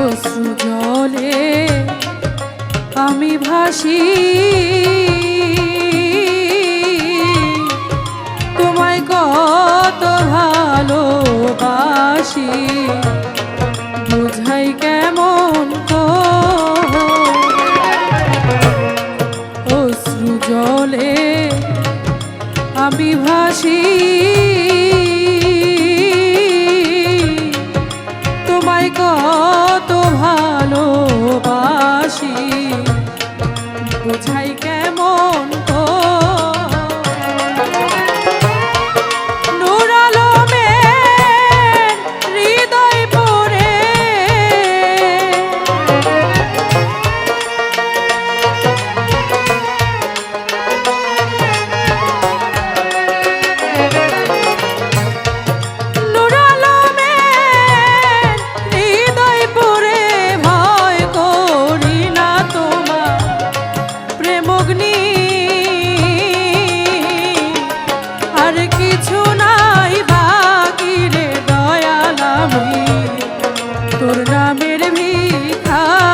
অশ্রু জলে আমি ভাসি, তোমায় কত ভালোবাসি, বুঝাই কেমন অশ্রু জলে আমি ভাসি, তোমায় কত ভালোবাসি, বুঝাই কেমন নূর আলমের হৃদয় পড়ে নূর আলমের হৃদয় পড়ে ভয় করি না তোমার প্রেমগ্নি, আর কিছু নাই বাকি রে দয়াল, আমি তোর নামের ভিখারি।